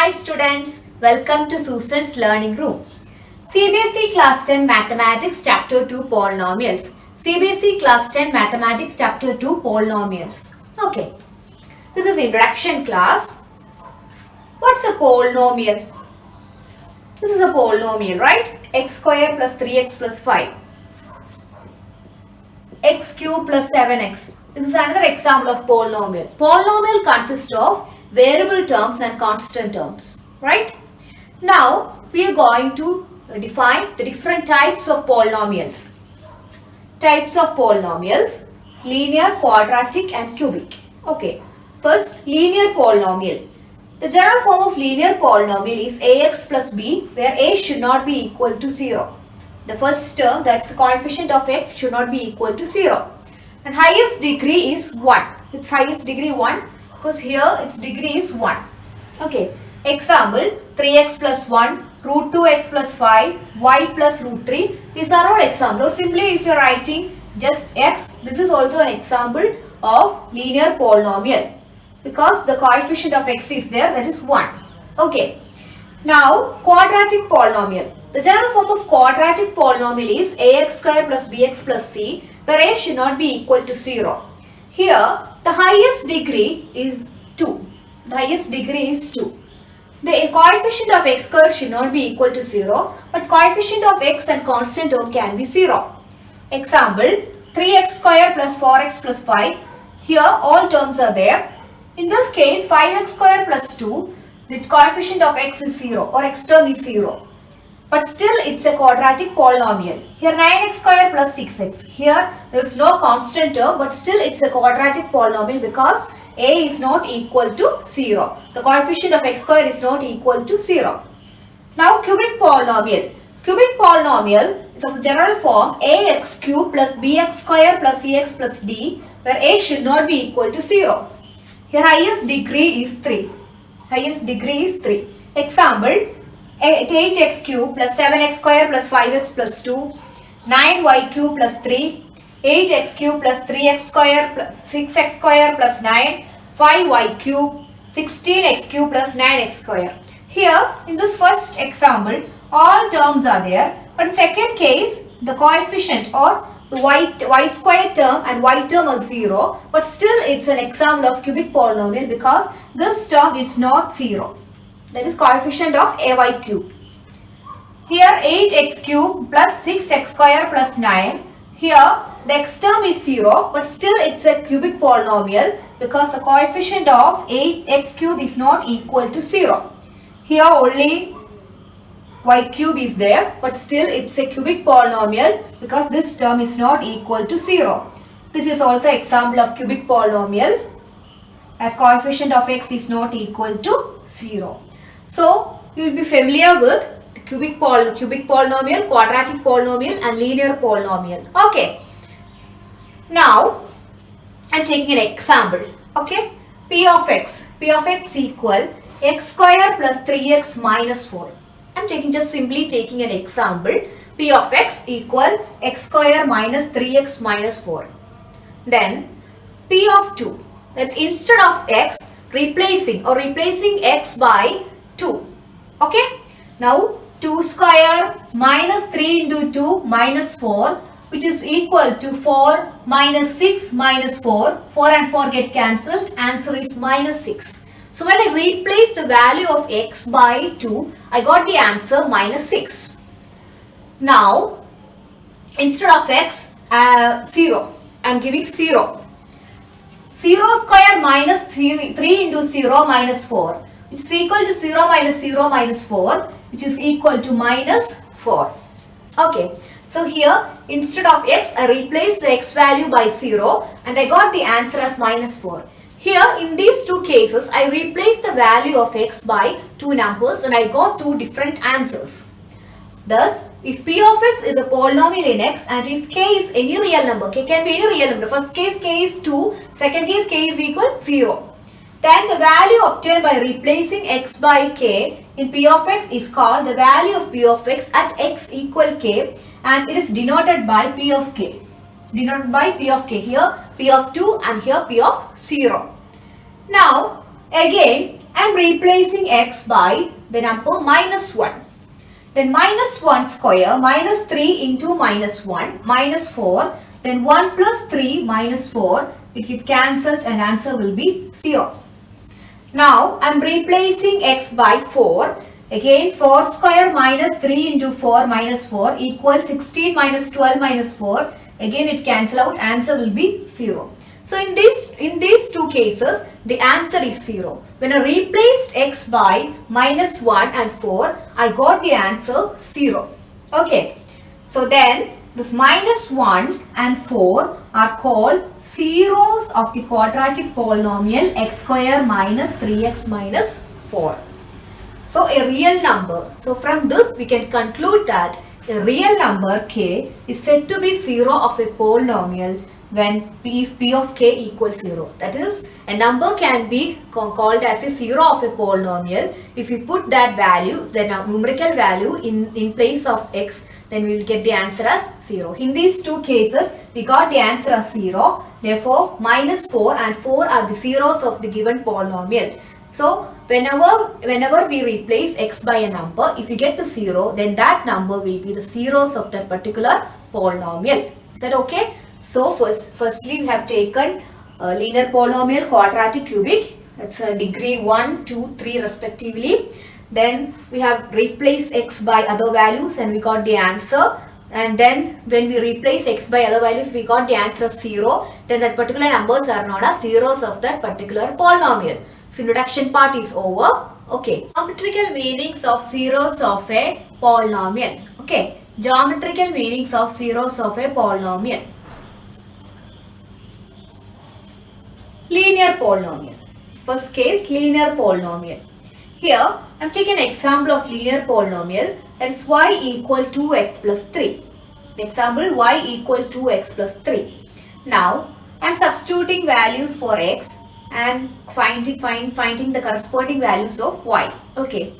Hi students, welcome to Susan's Learning Room. CBSE Class 10 Mathematics Chapter 2 Polynomials. CBSE Class 10 Mathematics Chapter 2 Polynomials. Okay, this is introduction class. What's a polynomial? This is a polynomial, right? X square plus 3x plus 5. X cube plus 7x. This is another example of polynomial. Polynomial consists of variable terms and constant terms, right? Now, we are going to define the different types of polynomials. Types of polynomials: linear, quadratic and cubic. Okay, first linear polynomial. The general form of linear polynomial is ax plus b, where a should not be equal to 0. The first term, that's the coefficient of x, should not be equal to 0. And highest degree is 1. Its highest degree 1 because here its degree is 1. Okay. Example, 3x plus 1, root 2x plus 5, y plus root 3. These are all examples. Simply if you are writing just x, this is also an example of linear polynomial because the coefficient of x is there, that is 1. Okay. Now, quadratic polynomial. The general form of quadratic polynomial is ax square plus bx plus c, where a should not be equal to 0. Here, the highest degree is 2. The highest degree is 2. The coefficient of x square should not be equal to 0, but coefficient of x and constant term can be 0. Example, 3x square plus 4x plus 5. Here, all terms are there. In this case, 5x square plus 2, the coefficient of x is 0 or x term is 0. But still it's a quadratic polynomial. Here 9x square plus 6x. Here there is no constant term, but still it's a quadratic polynomial because a is not equal to 0. The coefficient of x square is not equal to 0. Now cubic polynomial. Cubic polynomial is of the general form ax cube plus bx square plus cx plus d, where a should not be equal to 0. Here highest degree is 3. Highest degree is 3. Example, 8x cube plus 7x square plus 5x plus 2, 9y cube plus 3, 8x cube plus 3x square plus 6x square plus 9, 5y cube, 16x cube plus 9x square. Here, in this first example, all terms are there. But in second case, the coefficient or the y square term and y term are 0. But still, it's an example of cubic polynomial because this term is not 0. That is coefficient of ay cube. Here 8x cube plus 6x square plus 9. Here the x term is 0, but still it's a cubic polynomial because the coefficient of 8x cube is not equal to 0. Here only y cube is there, but still it's a cubic polynomial because this term is not equal to 0. This is also example of cubic polynomial as coefficient of x is not equal to 0. So, you will be familiar with cubic polynomial, quadratic polynomial and linear polynomial. Okay. Now, I am taking an example. Okay. P of x. P of x equal x square plus 3x minus 4. I am simply taking an example. P of x equal x square minus 3x minus 4. Then, P of 2. That's instead of x, replacing x by 2. Okay. Now 2 square minus 3 into 2 minus 4, which is equal to 4 minus 6 minus 4. 4 and 4 get cancelled. Answer is minus 6. So when I replace the value of x by 2, I got the answer minus 6. Now instead of x, 0. I am giving 0. 0 square minus 3 into 0 minus 4. Which is equal to 0 minus 4, which is equal to minus 4. Okay. So here, instead of x, I replaced the x value by 0 and I got the answer as minus 4. Here, in these two cases, I replaced the value of x by two numbers and I got two different answers. Thus, if p of x is a polynomial in x and if k is any real number, k can be any real number. First case, k is 2. Second case, k is equal 0. Then the value obtained by replacing x by k in p of x is called the value of p of x at x equal k, and it is denoted by p of k. Denoted by p of k. Here p of 2 and here p of 0. Now Again, I am replacing x by the number minus 1. Then minus 1 square minus 3 into minus 1 minus 4. Then 1 plus 3 minus 4. It get cancelled and answer will be 0. Now I am replacing x by 4. Again 4 square minus 3 into 4 minus 4 equals 16 minus 12 minus 4. Again it cancel out, answer will be 0. So in these two cases, the answer is 0. When I replaced x by minus 1 and 4, I got the answer 0. Okay. So then this minus 1 and 4 are called zeros of the quadratic polynomial x square minus 3x minus 4. So a real number. So from this we can conclude that a real number k is said to be 0 of a polynomial when p of k equals 0. That is, a number can be called as a 0 of a polynomial if you put that value, the numerical value in place of x, then we will get the answer as 0. In these two cases, we got the answer as 0. Therefore, minus 4 and 4 are the zeros of the given polynomial. So, whenever we replace x by a number, if you get the 0, then that number will be the zeros of that particular polynomial. Is that okay? So, firstly we have taken linear polynomial, quadratic, cubic. That's degree 1, 2, 3 respectively. Then we have replaced x by other values and we got the answer. And then when we replace x by other values, we got the answer of 0. Then that particular numbers are known as zeros of that particular polynomial. So introduction part is over. Okay. Geometrical meanings of zeros of a polynomial. Okay. Geometrical meanings of zeros of a polynomial. Linear polynomial. First case, linear polynomial. Here, I am taking an example of linear polynomial, that is y equal 2x plus 3. Example, y equal 2x plus 3. Now, I am substituting values for x and finding the corresponding values of y. Okay.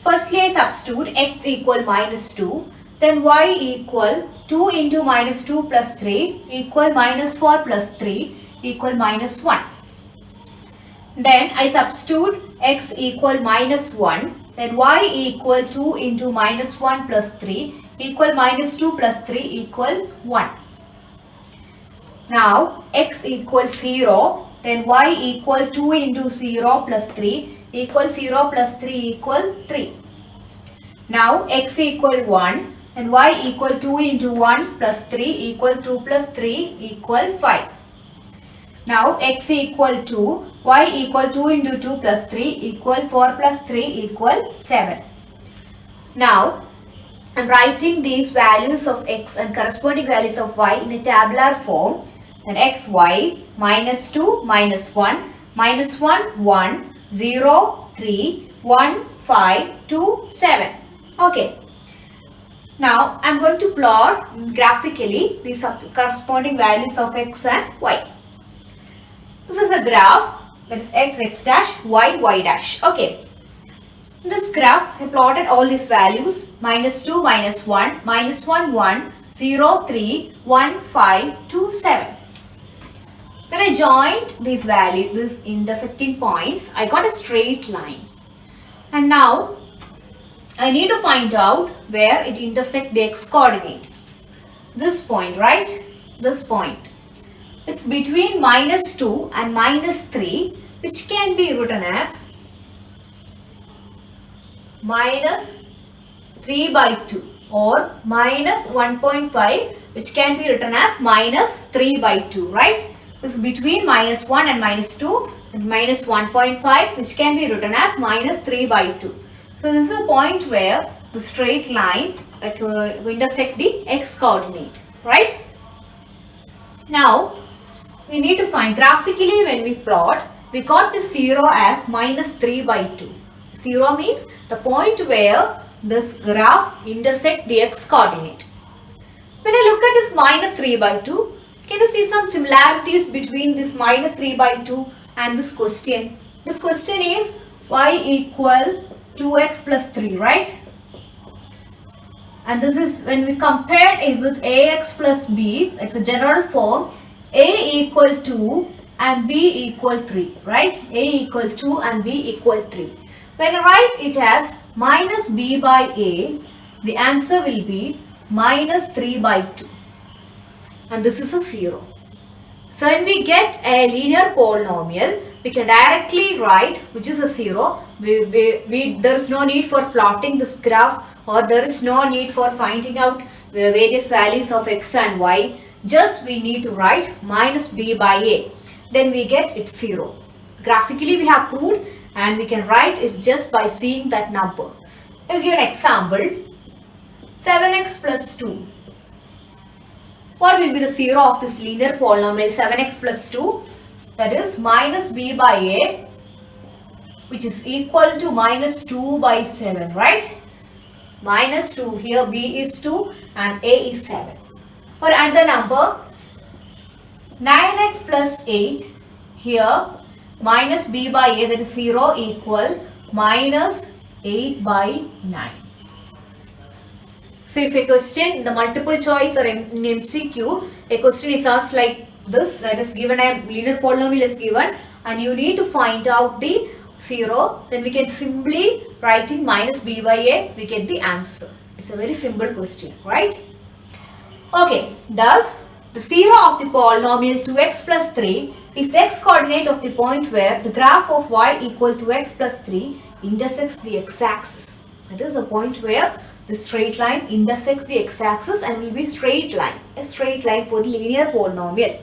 Firstly, I substitute x equal minus 2. Then y equal 2 into minus 2 plus 3 equal minus 4 plus 3 equal minus 1. Then I substitute x equal minus 1. Then y equal 2 into minus 1 plus 3 equal minus 2 plus 3 equal 1. Now x equal 0. Then y equal 2 into 0 plus 3 equal 0 plus 3 equal 3. Now x equal 1 and y equal 2 into 1 plus 3 equal 2 plus 3 equal 5. Now x equal 2, y equal 2 into 2 plus 3 equal 4 plus 3 equal 7. Now I am writing these values of x and corresponding values of y in a tabular form. And x, y, minus 2, minus 1, minus 1, 1, 0, 3, 1, 5, 2, 7. Okay. Now I am going to plot graphically these corresponding values of x and y. This is a graph, that is x, x dash, y dash. Okay. In this graph, I plotted all these values, minus 2, minus 1, minus 1, 1, 0, 3, 1, 5, 2, 7. When I joined these values, these intersecting points, I got a straight line. And now, I need to find out where it intersects the x coordinate. This point, right? This point. It's between minus 2 and minus 3, which can be written as minus 3 by 2 or minus 1.5, which can be written as minus 3 by 2, right? It's between minus 1 and minus 2 and minus 1.5, which can be written as minus 3 by 2. So this is a point where the straight line intersect the x coordinate, right? Now, we need to find graphically when we plot, we got the 0 as minus 3 by 2. 0 means the point where this graph intersect the x coordinate. When I look at this minus 3 by 2, can you see some similarities between this minus 3 by 2 and this question? This question is y equal 2x plus 3, right? And this is when we compare it with ax plus b, it's a general form. A equal to and b equal 3, right? A equal 2 and b equal 3. When I write it as minus b by a, the answer will be minus 3 by 2. And this is a 0. So when we get a linear polynomial, we can directly write which is a 0. There is no need for plotting this graph, or there is no need for finding out the various values of x and y. Just we need to write minus b by a. Then we get it 0. Graphically we have proved, and we can write it just by seeing that number. I'll give an example. 7x plus 2. What will be the 0 of this linear polynomial 7x plus 2? That is minus b by a, which is equal to minus 2 by 7, right? Minus 2, here b is 2 and a is 7. For another number, 9x plus 8, here minus b by a, that is 0, equal minus 8 by 9. So if a question in the multiple choice or in MCQ, a question is asked like this, that is given a linear polynomial is given and you need to find out the 0, then we can simply writing minus b by a, we get the answer. It's a very simple question, right? Okay, thus the 0 of the polynomial 2x plus 3 is the x coordinate of the point where the graph of y equal to x plus 3 intersects the x-axis. That is a point where the straight line intersects the x-axis and will be straight line, a straight line for the linear polynomial.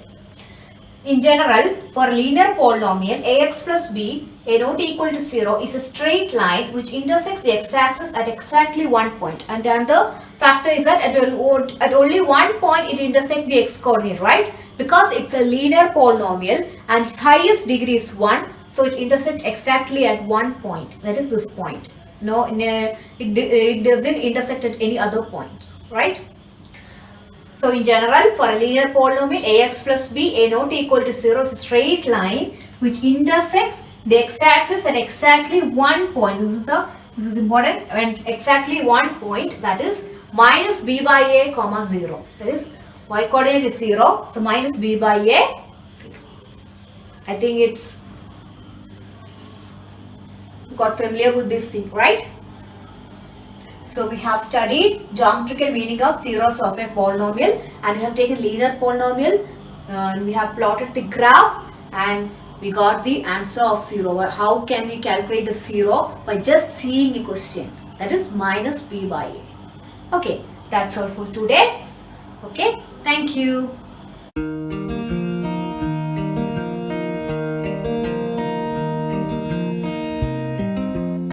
In general, for a linear polynomial ax plus b, a not equal to 0 is a straight line which intersects the x-axis at exactly one point. And then the factor is that at only one point it intersects the x-coordinate, right? Because it's a linear polynomial and its highest degree is 1, so it intersects exactly at one point, that is this point. No, it doesn't intersect at any other points, right? So in general, for a linear polynomial ax plus b, a not equal to 0 is a straight line which intersects the x-axis at exactly one point. This is important, and exactly one point, that is minus b by a comma 0. That is y coordinate is 0, so minus b by a 0. I think it's got familiar with this thing, right? So we have studied geometrical meaning of zeros of a polynomial, and we have taken linear polynomial, and we have plotted the graph and we got the answer of 0. How can we calculate the 0? By just seeing the question, that is minus b by a. Okay, that's all for today. Okay, thank you.